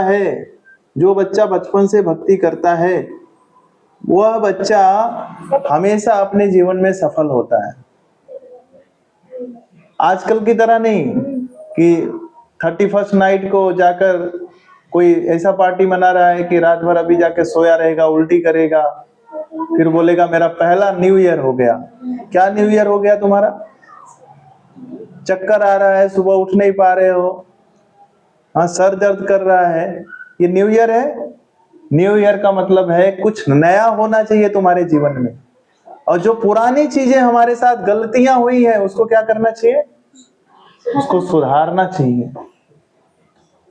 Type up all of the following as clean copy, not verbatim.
है, जो बच्चा बचपन से भक्ति करता है वह बच्चा हमेशा अपने जीवन में सफल होता है। आजकल की तरह नहीं कि 31st नाइट को जाकर कोई ऐसा पार्टी मना रहा है कि रात भर अभी जाके सोया रहेगा, उल्टी करेगा, फिर बोलेगा मेरा पहला न्यू ईयर हो गया। क्या न्यू ईयर हो गया तुम्हारा? चक्कर आ रहा है, सुबह उठ नहीं पा रहे हो, हाँ सर दर्द कर रहा है, ये न्यू ईयर है? न्यू ईयर का मतलब है कुछ नया होना चाहिए तुम्हारे जीवन में। और जो पुरानी चीजें हमारे साथ गलतियां हुई है उसको क्या करना चाहिए? उसको सुधारना चाहिए।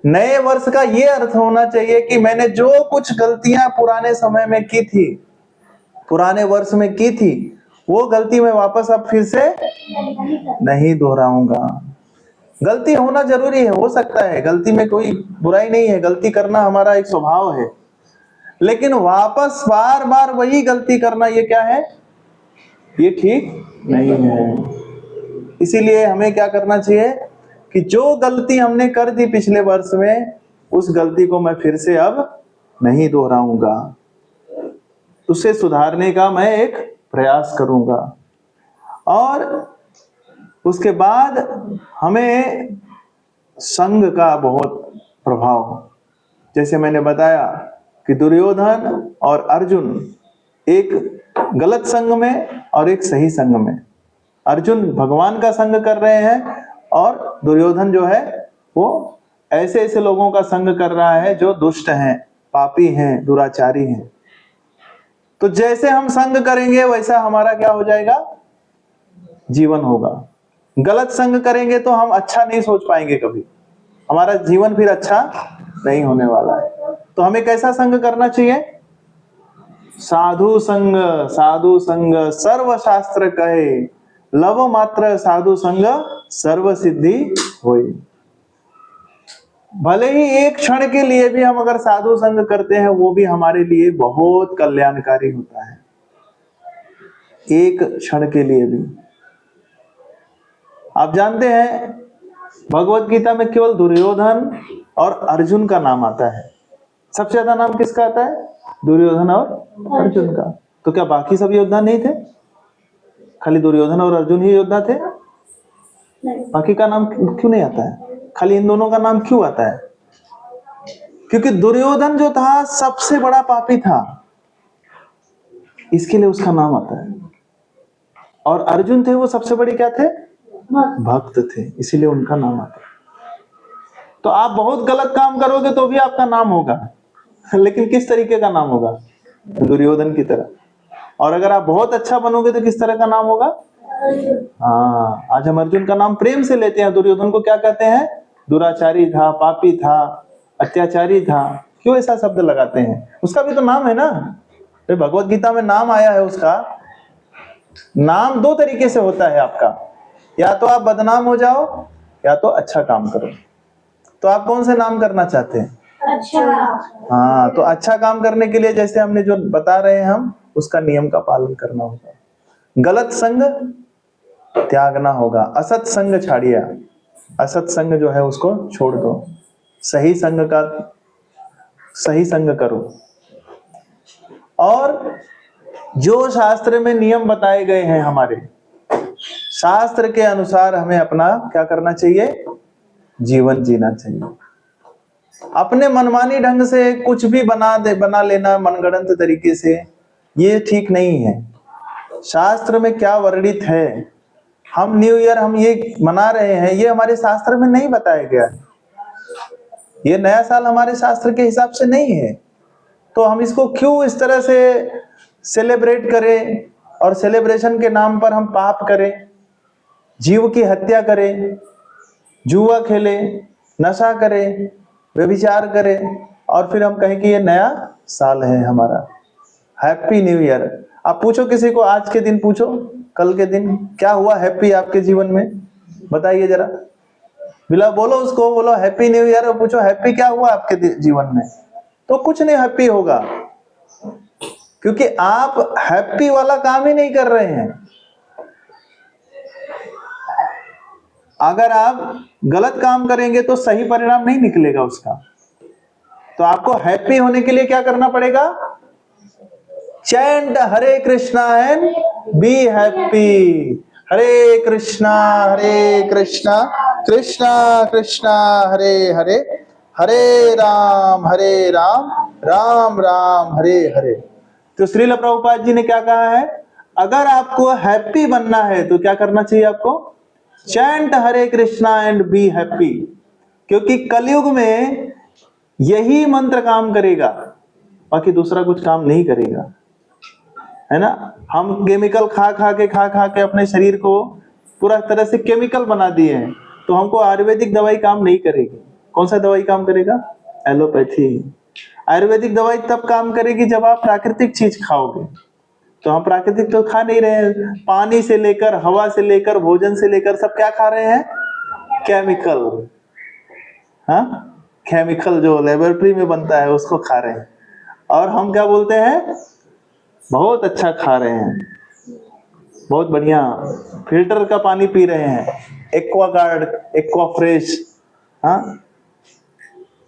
नए वर्ष का ये अर्थ होना चाहिए कि मैंने जो कुछ गलतियां पुराने समय में की थी, पुराने वर्ष में की थी, वो गलती मैं वापस अब फिर से नहीं दोहराऊंगा। गलती होना जरूरी है, हो सकता है, गलती में कोई बुराई नहीं है, गलती करना हमारा एक स्वभाव है, लेकिन वापस बार बार वही गलती करना ये क्या है? ये ठीक नहीं है। इसीलिए हमें क्या करना चाहिए कि जो गलती हमने कर दी पिछले वर्ष में, उस गलती को मैं फिर से अब नहीं दोहराऊंगा, उसे सुधारने का मैं एक प्रयास करूंगा। और उसके बाद हमें संग का बहुत प्रभाव, जैसे मैंने बताया कि दुर्योधन और अर्जुन एक गलत संग में और एक सही संग में। अर्जुन भगवान का संग कर रहे हैं और दुर्योधन जो है वो ऐसे ऐसे लोगों का संग कर रहा है जो दुष्ट हैं, पापी हैं, दुराचारी हैं। तो जैसे हम संग करेंगे वैसा हमारा क्या हो जाएगा? जीवन होगा। गलत संग करेंगे तो हम अच्छा नहीं सोच पाएंगे, कभी हमारा जीवन फिर अच्छा नहीं होने वाला है। तो हमें कैसा संग करना चाहिए? साधु संग, साधु संग सर्व शास्त्र कहे, लव मात्र साधु संग सर्व सिद्धि होई। भले ही एक क्षण के लिए भी हम अगर साधु संग करते हैं वो भी हमारे लिए बहुत कल्याणकारी होता है, एक क्षण के लिए भी। आप जानते हैं भगवत गीता में केवल दुर्योधन और अर्जुन का नाम आता है। सबसे ज्यादा नाम किसका आता है? दुर्योधन और अर्जुन का। तो क्या बाकी सब योद्धा नहीं थे? खाली दुर्योधन और अर्जुन ही योद्धा थे? बाकी का नाम क्यों नहीं आता है? खाली इन दोनों का नाम क्यों आता है? क्योंकि दुर्योधन जो था सबसे बड़ा पापी था, इसके लिए उसका नाम आता है। और अर्जुन थे वो सबसे बड़े क्या थे? भक्त थे, इसीलिए उनका नाम आता है। तो आप बहुत गलत काम करोगे तो भी आपका नाम होगा, लेकिन किस तरीके का नाम होगा? दुर्योधन की तरह। और अगर आप बहुत अच्छा बनोगे तो किस तरह का नाम होगा? हाँ, आज हम अर्जुन का नाम प्रेम से लेते हैं। दुर्योधन को क्या कहते हैं? दुराचारी था, पापी था, अत्याचारी था। क्यों ऐसा शब्द लगाते हैं? उसका भी तो नाम है ना। तो भगवत गीता में नाम आया है उसका। नाम दो तरीके से होता है आपका, या तो आप बदनाम हो जाओ या तो अच्छा काम करो। तो आप कौन से नाम करना चाहते हैं? अच्छा। हाँ, तो अच्छा काम करने के लिए जैसे हमने जो बता रहे हैं हम, उसका नियम का पालन करना होगा। गलत संग त्यागना होगा, असत संग छाड़िए, असत संग जो है उसको छोड़ दो, सही संग का सही संग करो। और जो शास्त्र में नियम बताए गए हैं हमारे, शास्त्र के अनुसार हमें अपना क्या करना चाहिए? जीवन जीना चाहिए। अपने मनमानी ढंग से कुछ भी बना लेना मनगढ़ंत तरीके से, ये ठीक नहीं है। शास्त्र में क्या वर्णित है, हम न्यू ईयर हम ये मना रहे हैं, ये हमारे शास्त्र में नहीं बताया गया। ये नया साल हमारे शास्त्र के हिसाब से नहीं है, तो हम इसको क्यों इस तरह से सेलिब्रेट करें और सेलिब्रेशन के नाम पर हम पाप करें, जीव की हत्या करें, जुआ खेलें, नशा करें, व्यभिचार करें, और फिर हम कहें कि ये नया साल है हमारा, हैप्पी न्यू ईयर। आप पूछो किसी को, आज के दिन पूछो, कल के दिन क्या हुआ हैप्पी आपके जीवन में, बताइए जरा। बिला बोलो उसको, बोलो हैप्पी न्यू ईयर, और पूछो हैप्पी क्या हुआ आपके जीवन में, तो कुछ नहीं हैप्पी होगा, क्योंकि आप हैप्पी वाला काम ही नहीं कर रहे हैं। अगर आप गलत काम करेंगे तो सही परिणाम नहीं निकलेगा उसका। तो आपको हैप्पी होने के लिए क्या करना पड़ेगा? Chant Hare Krishna and be happy. Hare Krishna Krishna Krishna Hare Hare, Hare Ram Ram Ram Hare Hare. तो श्रील प्रभुपाद जी ने क्या कहा है? अगर आपको हैप्पी बनना है तो क्या करना चाहिए आपको? Chant Hare Krishna and be happy. क्योंकि कलयुग में यही मंत्र काम करेगा, बाकी दूसरा कुछ काम नहीं करेगा, है ना। हम केमिकल खा खा के अपने शरीर को पूरा तरह से केमिकल बना दिए हैं, तो हमको आयुर्वेदिक दवाई काम नहीं करेगी। कौन सा दवाई काम करेगा? एलोपैथी। आयुर्वेदिक दवाई तब काम करेगी जब आप प्राकृतिक चीज खाओगे। तो हम प्राकृतिक तो खा नहीं रहे हैं, पानी से लेकर, हवा से लेकर, भोजन से लेकर सब क्या खा रहे हैं? केमिकल। हाँ, केमिकल जो लेबोरेटरी में बनता है उसको खा रहे हैं। और हम क्या बोलते हैं? बहुत अच्छा खा रहे हैं, बहुत बढ़िया फिल्टर का पानी पी रहे हैं, एक्वागार्ड, एक्वा फ्रेश, हाँ,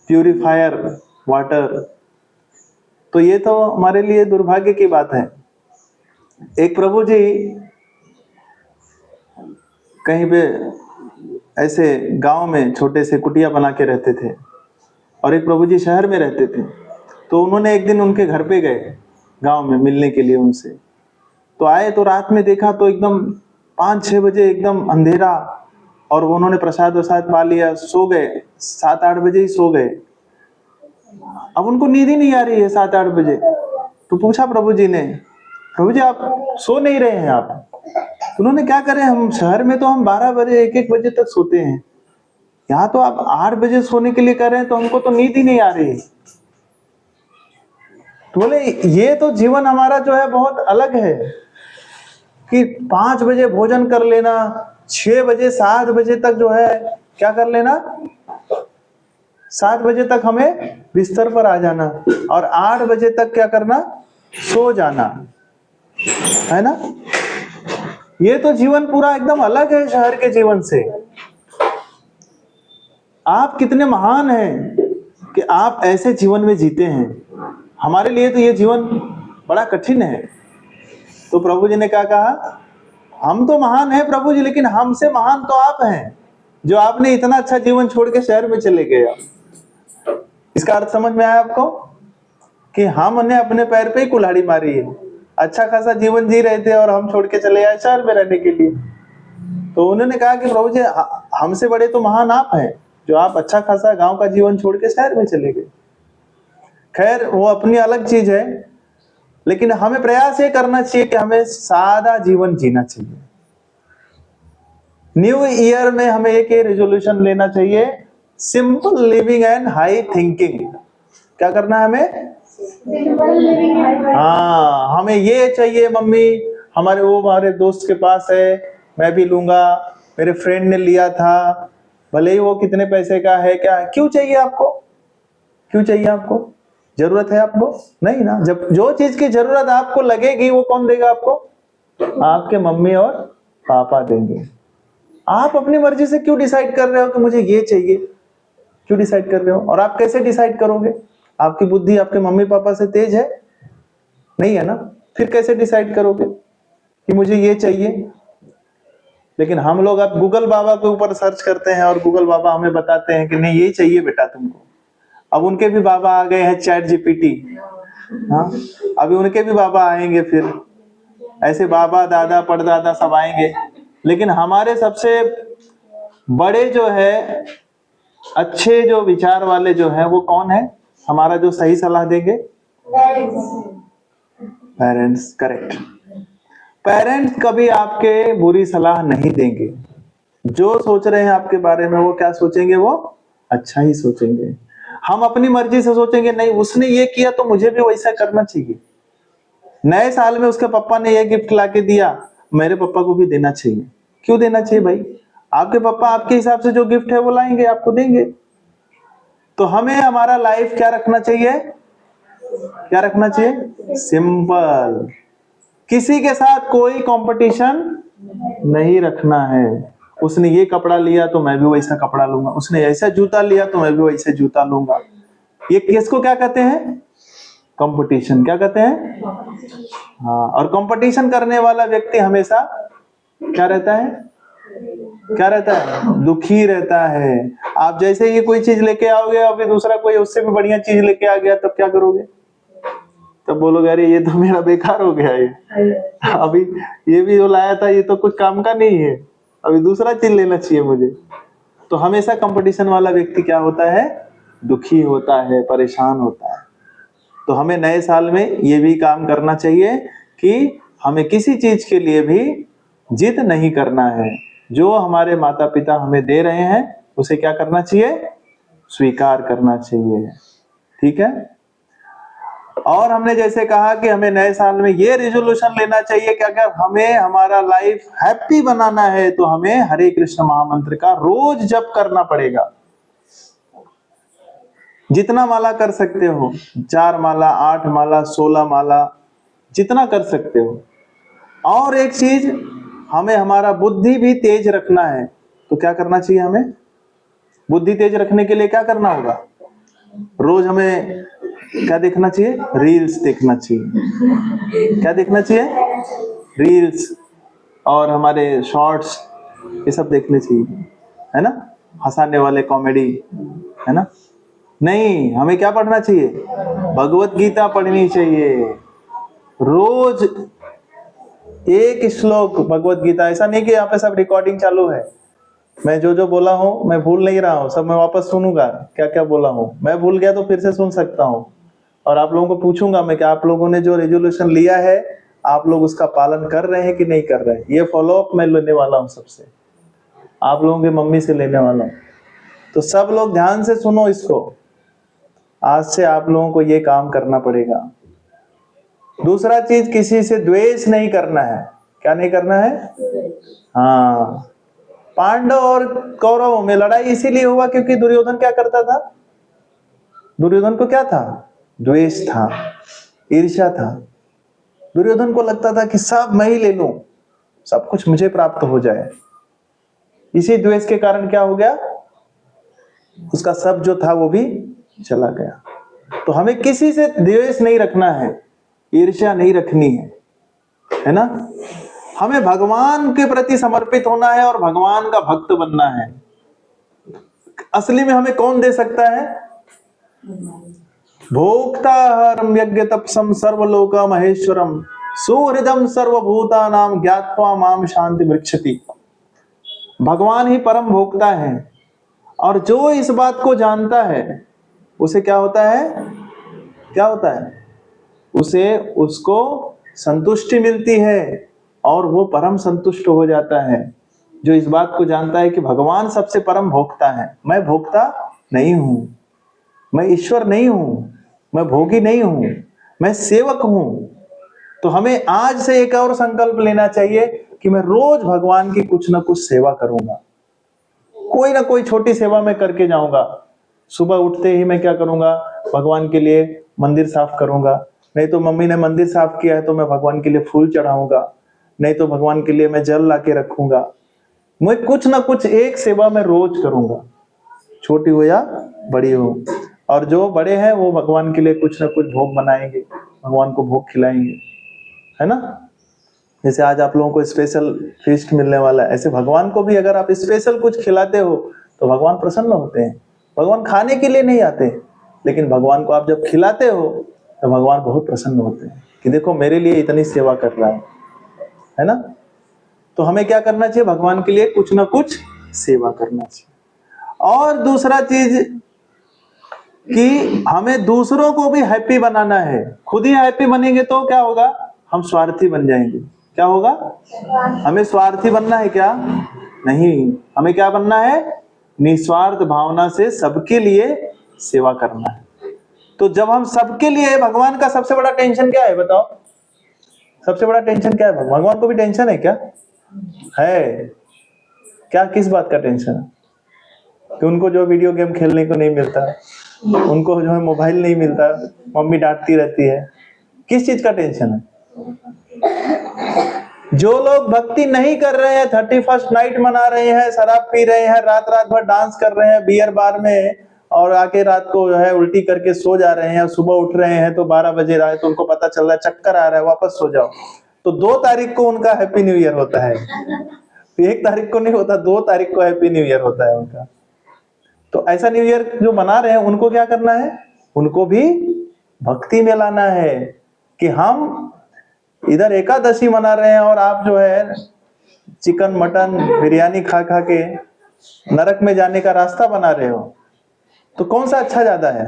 प्यूरिफायर वाटर। तो ये तो हमारे लिए दुर्भाग्य की बात है। एक प्रभु जी कहीं पे ऐसे गांव में छोटे से कुटिया बना के रहते थे, और एक प्रभु जी शहर में रहते थे। तो उन्होंने एक दिन उनके घर पे गए गांव में मिलने के लिए उनसे। तो आए तो रात में देखा तो एकदम 5-6 बजे एकदम अंधेरा, और उन्होंने प्रसाद वसाद पा लिया, सो गए। 7-8 बजे ही सो गए। अब उनको नींद ही नहीं आ रही है 7-8 बजे। तो पूछा प्रभु जी ने, प्रभु जी आप सो नहीं रहे हैं आप? तो उन्होंने क्या करें, हम शहर में तो हम 12 बजे 1-1 बजे तक सोते हैं, यहाँ तो आप 8 बजे सोने के लिए कह रहे हैं, तो हमको तो नींद ही नहीं आ रही। तो बोले ये तो जीवन हमारा जो है बहुत अलग है कि 5 बजे भोजन कर लेना, 6 बजे 7 बजे तक जो है क्या कर लेना, 7 बजे तक हमें बिस्तर पर आ जाना, और 8 बजे तक क्या करना, सो जाना, है ना। ये तो जीवन पूरा एकदम अलग है शहर के जीवन से। आप कितने महान हैं कि आप ऐसे जीवन में जीते हैं। हमारे लिए तो ये जीवन बड़ा कठिन है। तो प्रभु जी ने क्या कहा, हम तो महान हैं प्रभु जी, लेकिन हमसे महान तो आप हैं, जो आपने इतना अच्छा जीवन छोड़ के शहर में चले गए। इसका अर्थ समझ में आया आपको कि हमने अपने पैर पे ही कुल्हाड़ी मारी है। अच्छा खासा जीवन जी रहे थे और हम छोड़ के चले आए शहर में रहने के लिए। तो उन्होंने कहा कि प्रभु जी हमसे बड़े तो महान आप हैं, जो आप अच्छा खासा गांव का जीवन छोड़ के शहर में चले गए। खैर वो अपनी अलग चीज है, लेकिन हमें प्रयास ये करना चाहिए कि हमें सादा जीवन जीना चाहिए। न्यू ईयर में हमें एक रेजोल्यूशन लेना चाहिए, simple living and high thinking. क्या करना है हमें? हाँ, हमें ये चाहिए मम्मी, हमारे दोस्त के पास है, मैं भी लूंगा, मेरे फ्रेंड ने लिया था, भले ही वो कितने पैसे का है, क्या है, क्यों चाहिए आपको? क्यों चाहिए आपको? जरूरत है आपको? नहीं ना। जब जो चीज की जरूरत आपको लगेगी वो कौन देगा आपको? आपके मम्मी और पापा देंगे। आप अपनी मर्जी से क्यों डिसाइड कर रहे हो कि मुझे ये चाहिए? क्यों डिसाइड कर रहे हो? और आप कैसे डिसाइड करोगे? आपकी बुद्धि आपके मम्मी पापा से तेज है? नहीं है ना। फिर कैसे डिसाइड करोगे कि मुझे ये चाहिए? लेकिन हम लोग अब गूगल बाबा के ऊपर सर्च करते हैं और गूगल बाबा हमें बताते हैं कि नहीं ये चाहिए बेटा तुमको। अब उनके भी बाबा आ गए हैं, चैट जीपीटी। हाँ, अभी उनके भी बाबा आएंगे, फिर ऐसे बाबा दादा परदादा सब आएंगे। लेकिन हमारे सबसे बड़े जो है, अच्छे जो विचार वाले जो है, वो कौन है? हमारा जो सही सलाह देंगे? पेरेंट्स। करेक्ट। पेरेंट्स कभी आपके बुरी सलाह नहीं देंगे। जो सोच रहे हैं आपके बारे में वो क्या सोचेंगे? वो अच्छा ही सोचेंगे। हम अपनी मर्जी से सोचेंगे नहीं उसने ये किया तो मुझे भी वैसा करना चाहिए। नए साल में उसके पापा ने ये गिफ्ट लाके दिया, मेरे पापा को भी देना चाहिए। क्यों देना चाहिए भाई? आपके पापा आपके हिसाब से जो गिफ्ट है वो लाएंगे, आपको देंगे। तो हमें हमारा लाइफ क्या रखना चाहिए? क्या रखना चाहिए? सिंपल। किसी के साथ कोई कंपटीशन नहीं रखना है। उसने ये कपड़ा लिया तो मैं भी वैसा कपड़ा लूंगा, उसने ऐसा जूता लिया तो मैं भी वैसे जूता लूंगा। ये किसको क्या कहते हैं? कंपटीशन। क्या कहते हैं? हाँ, और कंपटीशन करने वाला व्यक्ति हमेशा क्या रहता है? क्या रहता है? दुखी रहता है। आप जैसे ही कोई चीज लेके आओगे, अभी दूसरा कोई उससे भी बढ़िया चीज लेके आ गया, तब क्या करोगे? तब बोलोगे अरे ये तो मेरा बेकार हो गया, ये अभी ये भी जो लाया था ये तो कुछ काम का नहीं है, अभी दूसरा चीज लेना चाहिए मुझे। तो हमेशा कंपटीशन वाला व्यक्ति क्या होता है? दुखी होता है, परेशान होता है। तो हमें नए साल में ये भी काम करना चाहिए कि हमें किसी चीज के लिए भी जिद नहीं करना है। जो हमारे माता पिता हमें दे रहे हैं उसे क्या करना चाहिए? स्वीकार करना चाहिए। ठीक है। और हमने जैसे कहा कि हमें नए साल में ये रिजोल्यूशन लेना चाहिए कि अगर हमें हमारा लाइफ हैप्पी बनाना है तो हमें हरे कृष्ण महामंत्र का रोज जप करना पड़ेगा। जितना माला कर सकते हो, 4 माला, 8 माला, 16 माला, जितना कर सकते हो। और एक चीज, हमें हमारा बुद्धि भी तेज रखना है। तो क्या करना चाहिए? हमें बुद्धि तेज रखने के लिए क्या करना होगा? रोज हमें क्या देखना चाहिए? रील्स देखना चाहिए। क्या देखना चाहिए? रील्स और हमारे शॉर्ट्स, ये सब देखने चाहिए, है ना? हंसाने वाले कॉमेडी, है ना? नहीं, हमें क्या पढ़ना चाहिए? भगवत गीता पढ़नी चाहिए। रोज एक श्लोक भगवत गीता। ऐसा नहीं कि यहाँ पे सब रिकॉर्डिंग चालू है, मैं जो जो बोला हूँ मैं भूल नहीं रहा हूँ, सब मैं वापस सुनूंगा क्या क्या बोला हूँ। मैं भूल गया तो फिर से सुन सकता हूँ, और आप लोगों को पूछूंगा मैं कि आप लोगों ने जो रेजोल्यूशन लिया है आप लोग उसका पालन कर रहे हैं कि नहीं कर रहे हैं। ये फॉलोअप मैं लेने वाला हूँ सबसे, आप लोगों की मम्मी से लेने वाला हूँ। तो सब लोग ध्यान से सुनो इसको, आज से आप लोगों को ये काम करना पड़ेगा। दूसरा चीज, किसी से द्वेष नहीं करना है। क्या नहीं करना है? हाँ, पांडव और कौरवों में लड़ाई इसीलिए हुआ क्योंकि दुर्योधन क्या करता था? दुर्योधन को क्या था? द्वेष था, ईर्ष्या था। दुर्योधन को लगता था कि सब मैं ही ले लूं, सब कुछ मुझे प्राप्त हो जाए। इसी द्वेष के कारण क्या हो गया? उसका सब जो था वो भी चला गया। तो हमें किसी से द्वेष नहीं रखना है, ईर्ष्या नहीं रखनी है ना? हमें भगवान के प्रति समर्पित होना है और भगवान का भक्त बनना है। असली में हमें कौन दे सकता है? भोक्ताहरम यज्ञ तपसम सर्वलोक महेश्वरम सुहृदम सर्वभूतानाम ज्ञात्वा माम शांति वृक्षति। भगवान ही परम भोक्ता है, और जो इस बात को जानता है उसे क्या होता है? क्या होता है? उसे उसको संतुष्टि मिलती है और वो परम संतुष्ट हो जाता है। जो इस बात को जानता है कि भगवान सबसे परम भोक्ता है, मैं भोक्ता नहीं हूं, मैं ईश्वर नहीं हूं, मैं भोगी नहीं हूं, मैं सेवक हूं। तो हमें आज से एक और संकल्प लेना चाहिए कि मैं रोज भगवान की कुछ ना कुछ सेवा करूंगा। कोई ना कोई छोटी सेवा मैं करके जाऊंगा। सुबह उठते ही मैं क्या करूंगा? भगवान के लिए मंदिर साफ करूंगा, नहीं तो मम्मी ने मंदिर साफ किया है तो मैं भगवान के लिए फूल चढ़ाऊंगा, नहीं तो भगवान के लिए मैं जल ला के रखूंगा। मैं कुछ ना कुछ एक सेवा मैं रोज करूंगा, छोटी हो या बड़ी हो। और जो बड़े हैं वो भगवान के लिए कुछ ना कुछ भोग बनाएंगे, भगवान को भोग खिलाएंगे, है ना? जैसे आज आप लोगों को स्पेशल फीस्ट मिलने वाला है, ऐसे भगवान को भी अगर आप स्पेशल कुछ खिलाते हो तो भगवान प्रसन्न होते हैं। भगवान खाने के लिए नहीं आते, लेकिन भगवान को आप जब खिलाते हो तो भगवान बहुत प्रसन्न होते हैं कि देखो मेरे लिए इतनी सेवा कर रहा है ना? तो हमें क्या करना चाहिए? भगवान के लिए कुछ ना कुछ सेवा करना चाहिए। और दूसरा चीज कि हमें दूसरों को भी हैप्पी बनाना है। खुद ही हैप्पी बनेंगे तो क्या होगा? हम स्वार्थी बन जाएंगे। क्या होगा? हमें स्वार्थी बनना है क्या? नहीं, हमें क्या बनना है? निस्वार्थ भावना से सबके लिए सेवा करना है। तो जब हम सबके लिए, भगवान का सबसे बड़ा टेंशन क्या है बताओ? सबसे बड़ा टेंशन क्या है? भगवान को भी टेंशन है क्या? है क्या? किस बात का टेंशन है? कि उनको जो वीडियो गेम खेलने को नहीं मिलता, उनको जो है मोबाइल नहीं मिलता, मम्मी डांटती रहती है। किस चीज का टेंशन है? जो लोग भक्ति नहीं कर रहे हैं, 31st नाइट मना रहे हैं, शराब पी रहे हैं, रात रात भर डांस कर रहे हैं बियर बार में, और आके रात को जो है उल्टी करके सो जा रहे हैं, सुबह उठ रहे हैं तो 12 बजे रहा है, तो उनको पता चल रहा है चक्कर आ रहा है, वापस सो जाओ। तो 2 तारीख को उनका हैप्पी न्यू ईयर होता है, 1 तारीख को नहीं होता, 2 तारीख को हैप्पी न्यू ईयर होता है उनका। तो ऐसा न्यू ईयर जो मना रहे हैं उनको क्या करना है, उनको भी भक्ति में लाना है कि हम इधर एकादशी मना रहे हैं और आप जो है चिकन मटन बिरयानी खा खा के नरक में जाने का रास्ता बना रहे हो, तो कौन सा अच्छा ज्यादा है?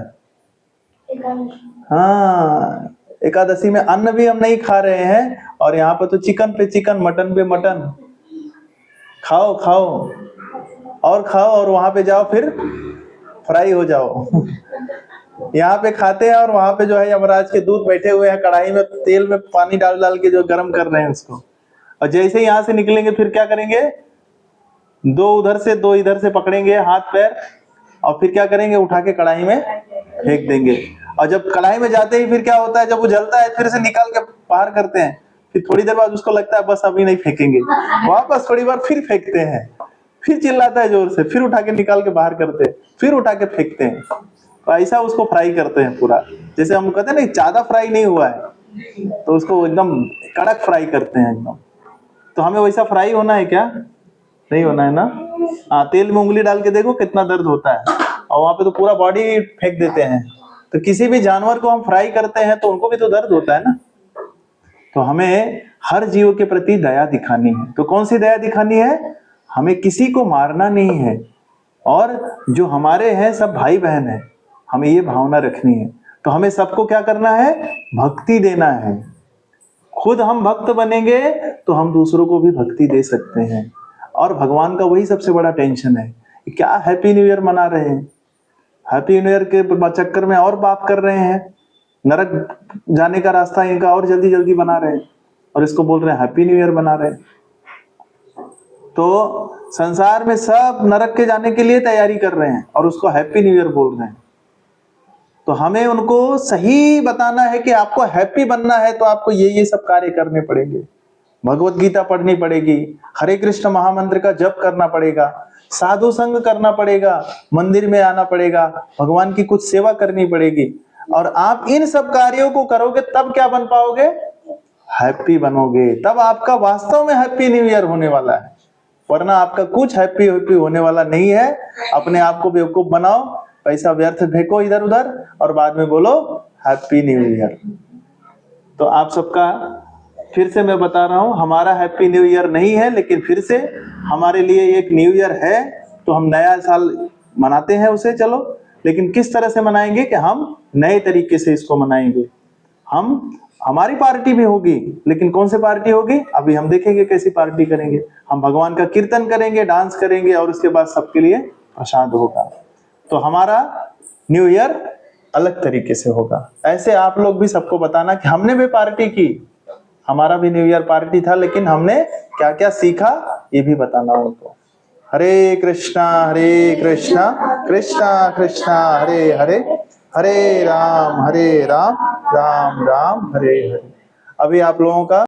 हाँ, एकादशी में अन्न भी हम नहीं खा रहे हैं और यहाँ पे तो चिकन पे चिकन मटन पे मटन, खाओ खाओ और खाओ और वहां पे जाओ फिर फ्राई हो जाओ। यहाँ पे खाते हैं और वहां पे जो है यमराज के दूत बैठे हुए हैं, कढ़ाई में तेल में पानी डाल डाल के जो गर्म कर रहे हैं उसको, और जैसे ही यहाँ से निकलेंगे फिर क्या करेंगे, 2 उधर से 2 इधर से पकड़ेंगे हाथ पैर और फिर क्या करेंगे, उठा के कढ़ाई में फेंक देंगे। और जब कढ़ाई में जाते ही फिर क्या होता है, जब वो जलता है फिर से निकाल के बाहर करते हैं, फिर थोड़ी देर बाद उसको लगता है बस अभी नहीं फेंकेंगे, वापस थोड़ी बार फिर फेंकते हैं, फिर चिल्लाता है जोर से, फिर उठा के निकाल के बाहर करते हैं, फिर उठा के फेंकते हैं। तो ऐसा उसको फ्राई करते हैं पूरा, जैसे हम कहते हैं ना ज्यादा फ्राई नहीं हुआ है तो उसको एकदम कड़क फ्राई करते हैं एकदम। तो हमें वैसा फ्राई होना है क्या? नहीं होना है ना। हाँ, तेल में उंगली डाल के देखो कितना दर्द होता है, और वहां पे तो पूरा बॉडी फेंक देते हैं। तो किसी भी जानवर को हम फ्राई करते हैं तो उनको भी तो दर्द होता है ना। तो हमें हर जीव के प्रति दया दिखानी है। तो कौन सी दया दिखानी है? हमें किसी को मारना नहीं है, और जो हमारे हैं सब भाई बहन है, हमें ये भावना रखनी है। तो हमें सबको क्या करना है? भक्ति देना है। खुद हम भक्त बनेंगे तो हम दूसरों को भी भक्ति दे सकते हैं। और भगवान का वही सबसे बड़ा टेंशन है, क्या हैप्पी न्यू ईयर मना रहे हैं, हैप्पी न्यू ईयर के चक्कर में और पाप कर रहे हैं, नरक जाने का रास्ता इनका और जल्दी जल्दी बना रहे हैं, और इसको बोल रहे हैं हैप्पी न्यू ईयर बना रहे हैं। तो संसार में सब नरक के जाने के लिए तैयारी कर रहे हैं और उसको हैप्पी न्यू ईयर बोल रहे हैं। तो हमें उनको सही बताना है कि आपको हैप्पी बनना है तो आपको ये सब कार्य करने पड़ेंगे। भगवत गीता पढ़नी पड़ेगी, हरे कृष्ण महामंत्र का जप करना पड़ेगा, साधु संग करना पड़ेगा, मंदिर में आना पड़ेगा, भगवान की कुछ सेवा करनी पड़ेगी। और आप इन सब कार्यों को करोगे तब क्या बन पाओगे? हैप्पी बनोगे। तब आपका वास्तव में हैप्पी न्यू ईयर होने वाला है, वरना आपका कुछ हैप्पी होने वाला नहीं है। अपने आप को बेवकूफ बनाओ, पैसा व्यर्थ फेंको इधर उधर और बाद में बोलो हैप्पी न्यू ईयर। तो आप सबका फिर से मैं बता रहा हूं, हमारा हैप्पी न्यू ईयर नहीं है, लेकिन फिर से हमारे लिए एक न्यू ईयर है। तो हम नया साल मनाते हैं उसे, चलो, लेकिन किस तरह से मनाएंगे कि हम नए तरीके से इसको मनाएंगे। हमारी पार्टी भी होगी, लेकिन कौन सी पार्टी होगी अभी हम देखेंगे कैसी पार्टी करेंगे। हम भगवान का कीर्तन करेंगे, डांस करेंगे और उसके बाद सबके लिए प्रसाद होगा। तो हमारा न्यू ईयर अलग तरीके से होगा। ऐसे आप लोग भी सबको बताना कि हमने भी पार्टी की, हमारा भी न्यू ईयर पार्टी था, लेकिन हमने क्या क्या सीखा ये भी बताना उनको। हरे कृष्णा कृष्णा कृष्णा हरे हरे, हरे राम राम राम हरे हरे। अभी आप लोगों का